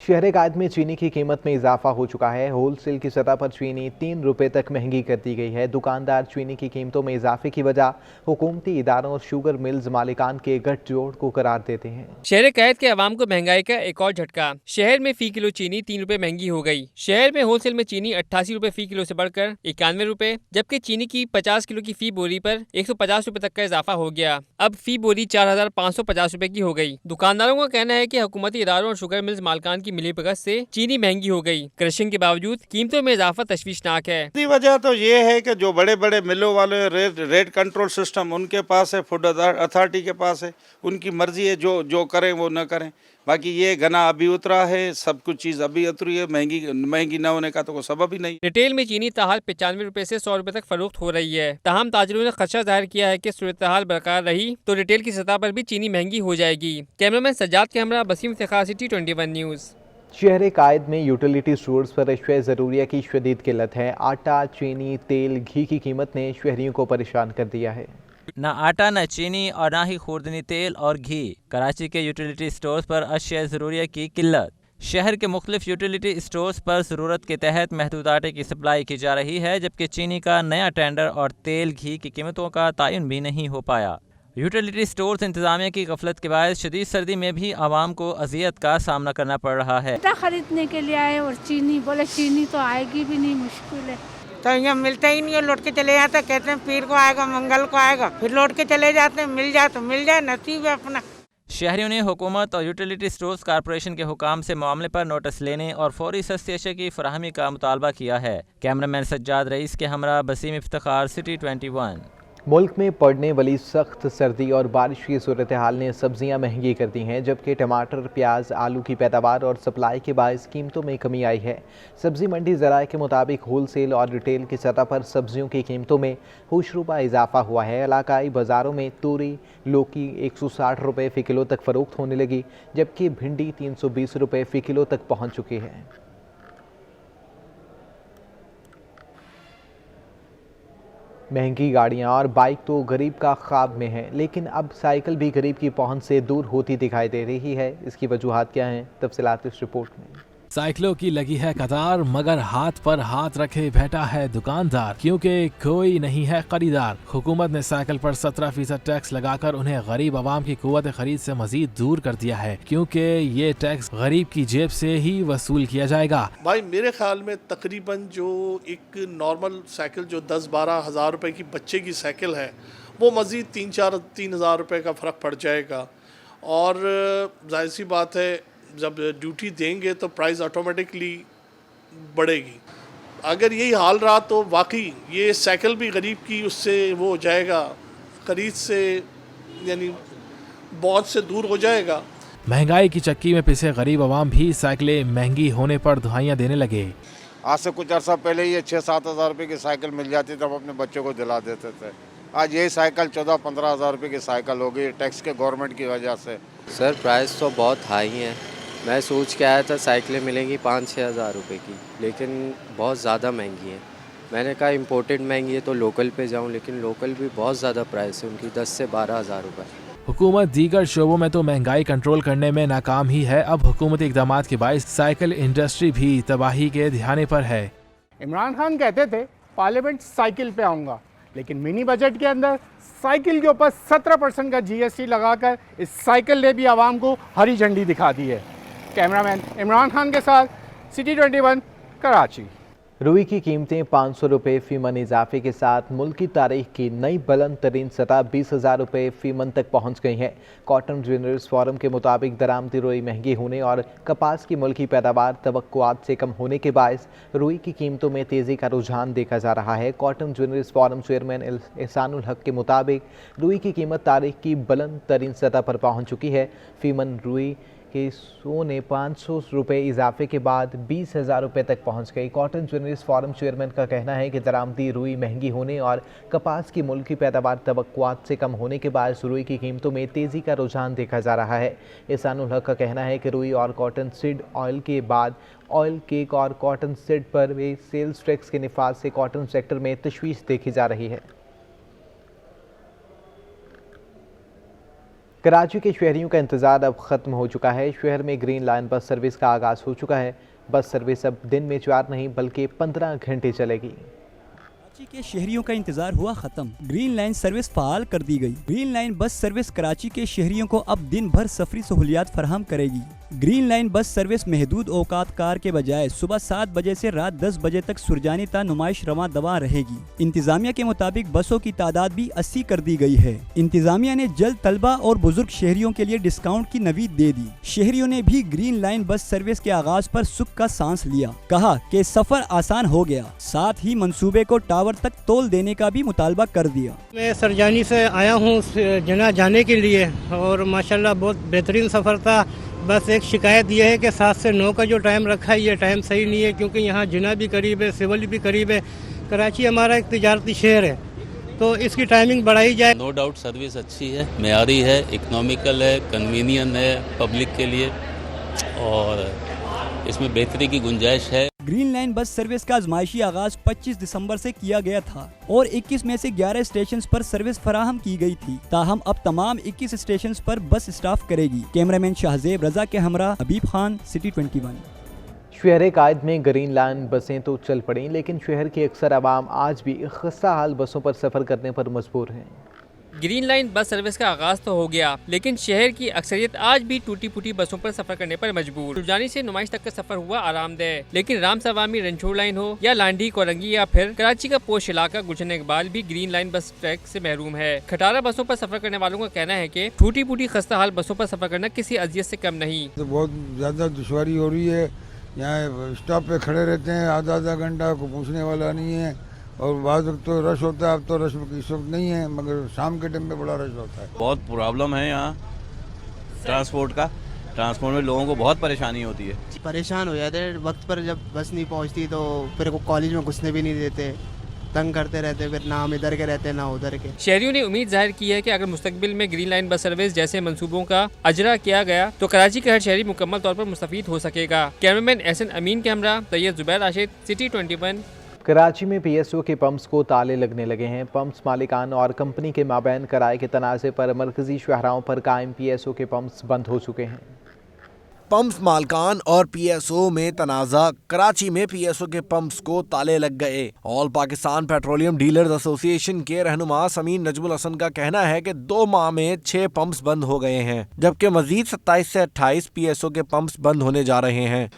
शहर कायद में चीनी की कीमत में इजाफा हो चुका है। होलसेल की सतह पर चीनी 3 रुपये तक महंगी कर दी गई है। दुकानदार चीनी की कीमतों में इजाफे की वजह हुकूमती इदारों और शुगर मिल्स मालिकान के गठजोड़ को करार देते हैं। शहर कैद के अवाम को महंगाई का एक और झटका। शहर में फी किलो चीनी 3 रुपए महंगी हो गई। शहर में होलसेल में चीनी 88 रुपए फी किलो से बढ़कर 91 रुपए, जबकि चीनी की 50 किलो की फी बोरी पर 150 रुपए तक का इजाफा हो गया। अब फी बोरी 4550 रुपए की हो गई। दुकानदारों का कहना है कि हुकूमती इदारों और शुगर मिल्स मालिकान की मिलीभगत से चीनी महंगी हो गई। क्रशिंग के बावजूद कीमतों में इजाफा तशवीशनाक है। वजह तो ये है कि जो बड़े बड़े मिलों वाले रेट कंट्रोल सिस्टम उनके पास है, फूड अथॉरिटी के पास है, उनकी मर्जी है, जो करें वो न करें। बाकी ये गना अभी उतरा है, सब कुछ चीज़ अभी उतरी है, महंगी न होने का तो कोई सबब ही नहीं। रिटेल में चीनी ताहाल 95 रुपए से 100 रुपए तक फरोख्त हो रही है। ताहम ताजरों ने खदशा जाहिर किया है कि सूरत हाल बरकरार रही तो रिटेल की सतह पर भी चीनी महंगी हो जाएगी। कैमरामैन सज्जाद के हमरा बसीम इफ्तिखार, सिटी 21 न्यूज़। शहर कायद में यूटिलिटी स्टोर्स पर अशिया ज़रूरिया की शदीद किल्लत है। आटा, चीनी, तेल, घी की कीमत ने शहरियों को परेशान कर दिया है। न आटा, न चीनी और ना ही खुर्दनी तेल और घी। कराची के यूटिलिटी स्टोर्स पर अशिया ज़रूरिया की किल्लत। शहर के मुख्तलिफ यूटिलिटी स्टोर्स पर ज़रूरत के तहत महदूद आटे की सप्लाई की जा रही है, जबकि चीनी का नया टेंडर और तेल घी की कीमतों का तयन भी नहीं हो पाया। यूटिलिटी स्टोर्स इंतजामिया की गफलत के बाद शदीद सर्दी में भी आवाम को अजियत का सामना करना पड़ रहा है। आटा खरीदने के लिए आए और चीनी बोले चीनी तो आएगी भी नहीं, मुश्किल है। तो यहाँ मिलता ही नहीं है, लौट के चले जाते, कहते हैं पीर को आएगा, मंगल को आएगा, फिर लौट के चले जाते हैं। मिल जाए तो मिल जाए, नसीब है अपना। शहरियों ने हुकूमत और यूटिलिटी स्टोर्स कॉरपोरेशन के हुकाम से मामले पर नोटिस लेने और फौरी सस्ती अशिया की फराहमी का मुतालबा किया है। कैमरामैन सज्जाद रईस के हमरा बसीम इफ्तिखार, सिटी 21। मुल्क में पड़ने वाली सख्त सर्दी और बारिश की सूरत हाल ने सब्जियां महंगी कर दी हैं, जबकि टमाटर, प्याज, आलू की पैदावार और सप्लाई के बायस कीमतों में कमी आई है। सब्जी मंडी ज़राए के मुताबिक होलसेल और रिटेल की सतह पर सब्जियों की कीमतों में होशरुबा इजाफा हुआ है। इलाकाई बाज़ारों में तूरी, लौकी 160 रुपये फ़ी किलो तक फ़रोख्त होने लगी, जबकि भिंडी 320 रुपये फ़ी किलो तक पहुँच चुकी है। महंगी गाड़ियां और बाइक तो गरीब का ख्वाब में है, लेकिन अब साइकिल भी गरीब की पहुंच से दूर होती दिखाई दे रही है। इसकी वजूहात क्या हैं, तफसीलात इस रिपोर्ट में। साइकिलों की लगी है कतार, मगर हाथ पर हाथ रखे बैठा है दुकानदार, क्योंकि कोई नहीं है खरीदार। हुकूमत ने साइकिल पर 17% टैक्स लगाकर उन्हें गरीब आवाम की कुव्वत खरीद से मजीद दूर कर दिया है, क्योंकि ये टैक्स गरीब की जेब से ही वसूल किया जाएगा। भाई मेरे ख्याल में तकरीबन जो एक नॉर्मल साइकिल जो 10-12 हज़ार रुपए की बच्चे की साइकिल है, वो मजीद 3 हज़ार रुपये का फ़र्क पड़ जाएगा। और जाहिर सी बात है, जब ड्यूटी देंगे तो प्राइस ऑटोमेटिकली बढ़ेगी। अगर यही हाल रहा तो वाकई ये साइकिल भी गरीब की उससे वो हो जाएगा, खरीद से यानी बहुत से दूर हो जाएगा। महंगाई की चक्की में पिसे गरीब आवाम भी साइकिलें महंगी होने पर दुहाइयाँ देने लगे। आज से कुछ अर्सा पहले ये 6-7 हज़ार रुपये की साइकिल मिल जाती तब अपने बच्चों को दिला देते थे। आज यही साइकिल 14-15 हज़ार रुपये की साइकिल हो गई, टैक्स के गवर्नमेंट की वजह से। सर प्राइस तो बहुत हाई है। मैं सोच के आया था साइकिलें मिलेंगी 5-6 हज़ार रुपये की, लेकिन बहुत ज़्यादा महंगी है। मैंने कहा इम्पोर्टेड महंगी है तो लोकल पे जाऊं, लेकिन लोकल भी बहुत ज़्यादा प्राइस है उनकी, 10 से 12 हज़ार रुपये। हुकूमत दीगर शोबों में तो महंगाई कंट्रोल करने में नाकाम ही है। अब हुकूमती इक़दामात के बायस साइकिल इंडस्ट्री भी तबाही के धियाने पर है। इमरान खान कहते थे पार्लियामेंट साइकिल पे आऊँगा, लेकिन मिनी बजट के अंदर साइकिल के ऊपर 17% का GST लगाकर इस साइकिल ने भी आवाम को हरी झंडी दिखा दी है। कैमरामैन इमरान खान के साथ, सिटी 21, कराची। रुई की कीमतें 500 रुपये फ़ी मन इजाफे के साथ मुल्क की तारीख की नई बुलंद तरीन सतह 20,000 रुपये फ़ी मन तक पहुँच गई है। कॉटन ज्वेलर्स फोरम के मुताबिक दरामदी रुई महंगी होने और कपास की मुल्की पैदावार तवक्कुआत से कम होने के बायस रुई की कीमतों में तेज़ी का रुझान देखा जा रहा है। Cotton jewellers forum chairman Ehsanul हक के मुताबिक रुई की कीमत तारीख की बुलंद तरीन सतह पर पहुँच चुकी है। फ़ी मन रुई के सोने 500 रुपये इजाफे के बाद 20,000 रुपये तक पहुंच गई। कॉटन ज्वेलर्स फोरम चेयरमैन का कहना है कि दरामदी रुई महंगी होने और कपास की मुल्की पैदावार तवक्कुआत से कम होने के बाद रुई की कीमतों में तेज़ी का रुझान देखा जा रहा है। एहसानुल हक का कहना है कि रुई और कॉटन सीड ऑयल के बाद ऑयल केक और कॉटन सीड पर भी सेल्स टैक्स के निफाज से कॉटन सेक्टर में तशवीश देखी जा रही है। कराची के शहरियों का इंतजार अब खत्म हो चुका है। शहर में ग्रीन लाइन बस सर्विस का आगाज हो चुका है। बस सर्विस अब दिन में 4 नहीं बल्कि 15 घंटे चलेगी। कराची के शहरियों का इंतजार हुआ खत्म। ग्रीन लाइन सर्विस फाल कर दी गई। Green line bus service Karachi के शहरियों को अब दिन भर सफरी सहूलियात फराहम करेगी। ग्रीन लाइन बस सर्विस महदूद औकात कार के बजाय सुबह 7 बजे से रात 10 बजे तक सुरजानी ता नुमाइश रवां दवा रहेगी। इंतजामिया के मुताबिक बसों की तादाद भी 80 कर दी गई है। इंतजामिया ने जल्द तलबा और बुजुर्ग शहरियों के लिए डिस्काउंट की नवीद दे दी। शहरियों ने भी ग्रीन लाइन बस सर्विस के आगाज पर सुख का सांस लिया। कहा कि सफर आसान हो गया, साथ ही मंसूबे को टावर तक तोल देने का भी मुतालबा कर दिया। मैं सरजानी से आया हूँ जना जाने के लिए और माशाल्लाह बहुत बेहतरीन सफ़र था। बस एक शिकायत यह है कि 7 से 9 का जो टाइम रखा है ये टाइम सही नहीं है, क्योंकि यहाँ जना भी करीब है, सिविल भी करीब है। कराची हमारा एक तिजारती शहर है, तो इसकी टाइमिंग बढ़ाई जाए। नो डाउट सर्विस अच्छी है, मेयारी है, इकोनॉमिकल है, कन्वीनियंट है पब्लिक के लिए और इसमें बेहतरी की गुंजाइश है। ग्रीन लाइन बस सर्विस का आजमाइशी आगाज 25 दिसंबर से किया गया था और 21 में से 11 स्टेशन पर सर्विस फराहम की गई थी। ताहम अब तमाम 21 स्टेशन पर बस स्टाफ करेगी। कैमरामैन शाहजेब रजा के हमरा हबीब खान, सिटी 21। शहर कायद में ग्रीन लाइन बसें तो चल पड़ी, लेकिन शहर की अक्सर आवाम आज भी खस्ता हाल बसों पर सफ़र करने पर मजबूर हैं। ग्रीन लाइन बस सर्विस का आगाज तो हो गया, लेकिन शहर की अक्सरियत आज भी टूटी फूटी बसों पर सफर करने पर मजबूर। सुरजानी से नुमाइश तक का सफर हुआ आरामदेह, लेकिन राम सवामी रंछोड़ लाइन हो या लांडी कोरंगी या फिर कराची का पोश इलाका गुलशन इकबाल भी ग्रीन लाइन बस ट्रैक से महरूम है। खटारा बसों पर सफर करने वालों का कहना है कि टूटी फूटी खस्ता हाल बसों पर सफर करना किसी अजियत से कम नहीं। तो बहुत ज्यादा दुश्वारी हो रही है। यहाँ स्टॉप पे खड़े रहते हैं आधा घंटा, को पूछने वाला नहीं है और बाद वक्त तो रश होता है। अब तो रश इस वक्त नहीं है, मगर शाम के टाइम पे बड़ा रश होता है। बहुत प्रॉब्लम है यहाँ ट्रांसपोर्ट में लोगों को बहुत परेशानी होती है। परेशान हो जाते हैं वक्त पर, जब बस नहीं पहुँचती तो फिर को कॉलेज में घुसने भी नहीं देते, तंग करते रहते, फिर ना हम इधर के रहते ना उधर के। शहरियों ने उम्मीद जाहिर की है कि अगर मुस्तकबिल में ग्रीन लाइन बस सर्विस जैसे मंसूबों का अजरा किया गया तो कराची का हर शहरी मुकम्मल तौर पर मुस्तफीद हो सकेगा। कैमरामैन एहसन अमीन के हमरा तैयब जुबैर राशिद, सिटी 21। कराची में पीएसओ के पंप्स को ताले लगने लगे हैं। पंप्स मालिकान और कंपनी के माबैन किराए के तनाज़े पर मरकजी शाहराहों पर कायम पीएसओ के पंप्स बंद हो चुके हैं। पंप्स मालकान और पीएसओ में तनाज़ा। कराची में पीएसओ के पंप्स को ताले लग गए। All Pakistan petroleum dealers association के रहनुमा समीन नजमुल हसन का कहना है कि 2 माह में 6 पंप्स बंद हो गए हैं, जबकि मजीद 27 से 28 पीएसओ के पंप्स बंद होने जा रहे हैं।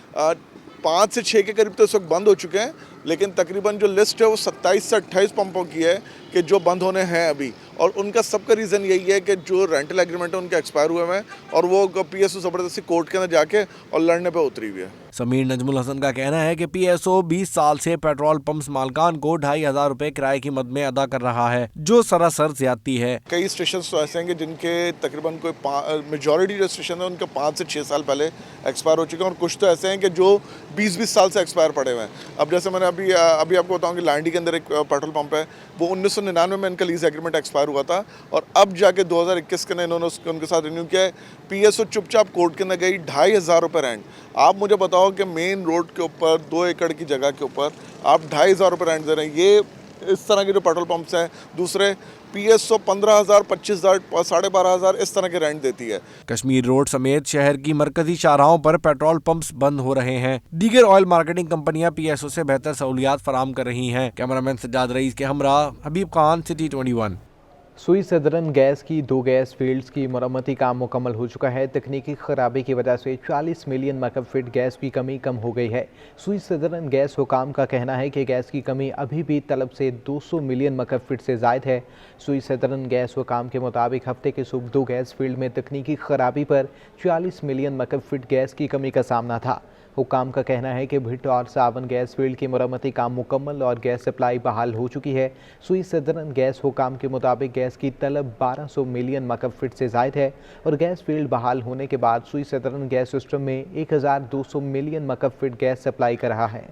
5 से 6 के करीब तो इस वक्त बंद हो चुके हैं, लेकिन तकरीबन जो लिस्ट है वो 27 से 28 पंपों की है कि जो बंद होने हैं अभी। और उनका सबका रीज़न यही है कि जो रेंटल एग्रीमेंट है उनके एक्सपायर हुए हैं और वो पीएसओ ज़बरदस्ती कोर्ट के अंदर जाके और लड़ने पे उतरी हुई है। समीर नजमुल हसन का कहना है कि पीएसओ 20 साल से पेट्रोल पंप्स मालकान को 2500 रुपए किराए की मद में अदा कर रहा है, जो सरासर ज्यादती है। कई स्टेशन तो ऐसे हैं कि जिनके तकरीबन कोई मेजॉरिटी जो स्टेशन है उनके 5 से 6 साल पहले एक्सपायर हो चुके हैं और कुछ तो ऐसे हैं कि जो 20-20 साल से एक्सपायर पड़े हुए हैं। अब जैसे मैंने अभी आपको बताऊँ कि लांडी के अंदर एक पेट्रोल पंप है, वो 1999 में इनका लीज एग्रीमेंट एक्सपायर हुआ था और अब जाके 2021 के इन्होंने उनके साथ रिन्यू किया है। पीएसओ चुपचाप कोर्ट के अंदर गई, 2500 रुपये रेंट। आप मुझे बताओ कि मेन रोड के ऊपर 2 एकड़ की जगह के ऊपर आप 2500 रुपये रेंट दे रहे हैं। ये इस तरह के जो पेट्रोल पंप्स हैं, दूसरे पीएसओ 15,000, 25,000, 12,500 इस तरह के रेंट देती है। कश्मीर रोड समेत शहर की मरकजी शाहराहों पर पेट्रोल पंप्स बंद हो रहे हैं। दीगर ऑयल मार्केटिंग कंपनियां पीएसओ से बेहतर सहूलियात फराहम कर रही हैं। कैमरामैन सज्जाद रईस के हमरा हबीब खान, सिटी 21। सुई सदरन गैस की 2 गैस फील्ड्स की मरम्मती काम मुकम्मल हो चुका है। तकनीकी खराबी की वजह से 40 मिलियन मकब फीट गैस की कमी कम हो गई है। सुई सदरन गैस हुकाम का कहना है कि गैस की कमी अभी भी तलब से 200 मिलियन मकब फीट से ज़ायद है। सुई सदरन गैस हुकाम के मुताबिक हफ्ते के सुबह 2 गैस फील्ड में तकनीकी खराबी पर 40 मिलियन मकब फीट गैस की कमी का सामना था। हुकाम का कहना है कि भिट और सावन गैस फील्ड की मरम्मती काम मुकम्मल और गैस सप्लाई बहाल हो चुकी है। सुई सदरन गैस हुकाम के मुताबिक गैस की तलब 1200 मिलियन मकब फीट से ज़ायद है और गैस फील्ड बहाल होने के बाद सुई सदरन गैस सिस्टम में 1200 मिलियन मकब फीट गैस सप्लाई कर रहा है।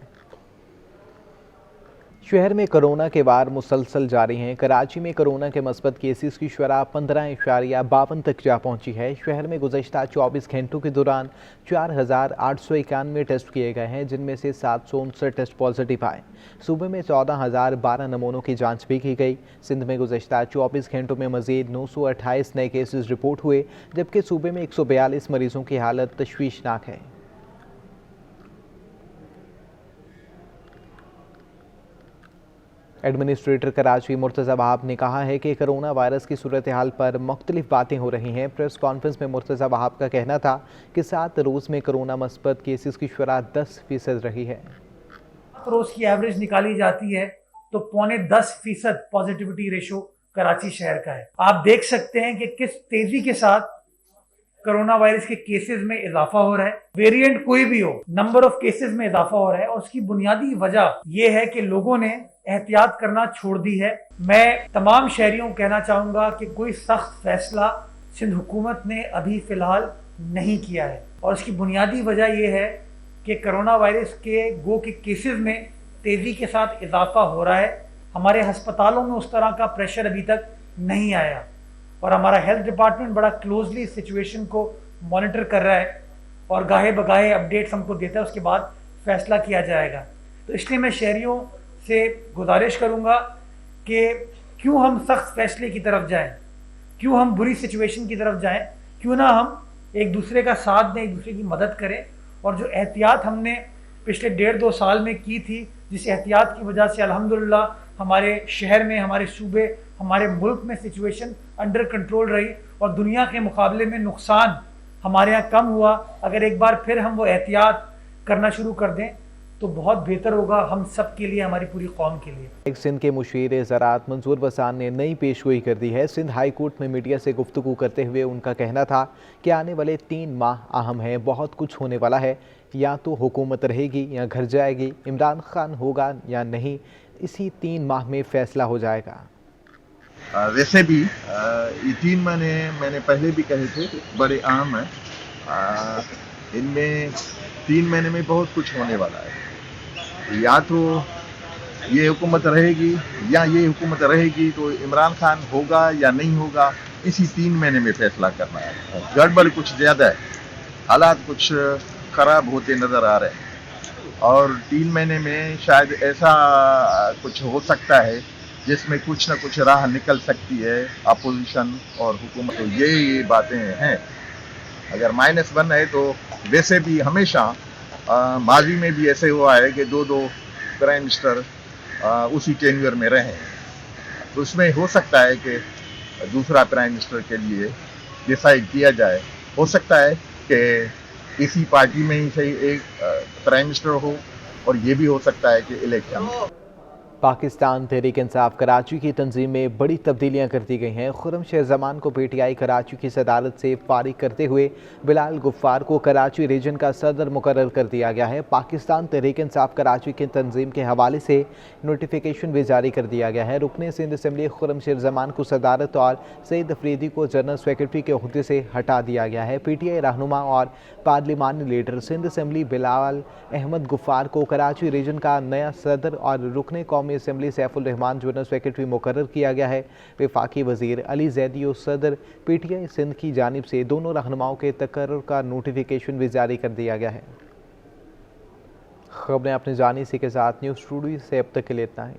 शहर में कोरोना के वार मुसलसल जारी हैं। कराची में कोरोना के मस्बत केसेस की शरह 15.52 तक जा पहुंची है। शहर में गुज़श्ता 24 घंटों के दौरान 4,891 टेस्ट किए गए हैं, जिनमें से 759 टेस्ट पॉजिटिव आए। सूबे में 14,012 नमूनों की जांच भी की गई। सिंध में गुज़श्ता 24 घंटों में मज़ीद 928 नए केसेस रिपोर्ट हुए, जबकि सूबे में 142 मरीजों की हालत तशवीशनाक है। एडमिनिस्ट्रेटर कराची मुर्तज़ा वहाब ने कहा है कि कोरोना वायरस की सूरत हाल पर मुख्तलिफ बातें हो रही हैं। प्रेस कॉन्फ्रेंस में मुर्तज़ा वहाब का कहना था कि 7 रोज़ में कोरोना मस्बत केसेस की शरह 10% रही है। रोज़ की एवरेज निकाली जाती है तो 9.5% पॉजिटिविटी रेशो कराची शहर का है। आप देख सकते हैं कि किस तेजी के साथ कोरोना वायरस के केसेस में इजाफा हो रहा है। वेरिएंट कोई भी हो, नंबर ऑफ केसेस में इजाफा हो रहा है और उसकी बुनियादी वजह यह है कि लोगों ने एहतियात करना छोड़ दी है। मैं तमाम शहरियों को कहना चाहूँगा कि कोई सख्त फैसला सिंध हुकूमत ने अभी फ़िलहाल नहीं किया है और उसकी बुनियादी वजह यह है कि कोरोना वायरस के केसेस में तेज़ी के साथ इजाफा हो रहा है। हमारे हस्पतालों में उस तरह का प्रेशर अभी तक नहीं आया और हमारा हेल्थ डिपार्टमेंट बड़ा क्लोजली सिचुएशन को मॉनिटर कर रहा है और गाहे बगाहे अपडेट्स हमको देता है, उसके बाद फैसला किया जाएगा। तो इसलिए मैं शहरियों से गुजारिश करूंगा कि क्यों हम सख्त फैसले की तरफ जाएं, क्यों हम बुरी सिचुएशन की तरफ जाएं, क्यों ना हम एक दूसरे का साथ दें, एक दूसरे की मदद करें और जो एहतियात हमने पिछले 1.5-2 साल में की थी, जिस एहतियात की वजह से अल्हम्दुलिल्लाह हमारे शहर में, हमारे सूबे, हमारे मुल्क में सिचुएशन अंडर कंट्रोल रही और दुनिया के मुकाबले में नुकसान हमारे यहाँ कम हुआ। अगर एक बार फिर हम वो एहतियात करना शुरू कर दें तो बहुत बेहतर होगा हम सब के लिए, हमारी पूरी कौम के लिए। सिंध के मुशीर ज़राअत मंजूर वसान ने नई पेशगोई कर दी है। सिंध हाई कोर्ट में मीडिया से गुफ्तगू करते हुए उनका कहना था कि आने वाले 3 माह अहम हैं, बहुत कुछ होने वाला है, या तो हुकूमत रहेगी या घर जाएगी, इमरान खान होगा या नहीं, इसी 3 माह में फैसला हो जाएगा। वैसे भी ये 3 महीने मैंने पहले भी कहे थे बड़े अहम हैं। इनमें 3 महीने में बहुत कुछ होने वाला है। या तो ये हुकूमत रहेगी या ये हुकूमत रहेगी, तो इमरान खान होगा या नहीं होगा, इसी 3 महीने में फैसला करना है। गड़बड़ कुछ ज़्यादा है, हालात कुछ ख़राब होते नज़र आ रहे हैं और 3 महीने में शायद ऐसा कुछ हो सकता है जिसमें कुछ ना कुछ राह निकल सकती है अपोजिशन और हुकूमत। तो ये बातें हैं। अगर -1 है तो वैसे भी हमेशा माजी में भी ऐसे हुआ है कि 2 प्राइम मिनिस्टर उसी टेन्योर में रहे, तो उसमें हो सकता है कि दूसरा प्राइम मिनिस्टर के लिए डिसाइड किया जाए। हो सकता है कि इसी पार्टी में ही सही एक प्राइम मिनिस्टर हो और ये भी हो सकता है कि इलेक्शन। पाकिस्तान तहरीक इंसाफ कराची की तंजीम में बड़ी तब्दीलियां कर दी गई हैं। खुर्रम जमान को PTI कराची की सदारत से फारिग करते हुए बिलाल गुफ्फार को कराची रीजन का सदर मुकर्रर कर दिया गया है। पाकिस्तान तहरीक इंसाफ कराची की तंजीम के हवाले से नोटिफिकेशन भी जारी कर दिया गया है। रुकने सिंध असम्बली खुर्रम जमान को सदारत और सईद अफरीदी को जनरल सेक्रेटरी के ओहदे से हटा दिया गया है। PTI रहनुमा और पार्लिमानी लीडर सिंध असम्बली बिलाल अहमद गुफ्फार को कराची रीजन का नया सदर और रुकने कौमी assembly Saiful Rahman general secretary मुकर्रर किया गया है। वफाकी वजीर अली जैदी और सदर PTI सिंध की जानिब से दोनों रहनुमाओं के तकर्रुर का नोटिफिकेशन भी जारी कर दिया गया है। खबरें अपने जानी से के साथ न्यूज़ स्टूडियो से अब तक के लिए इतना ही।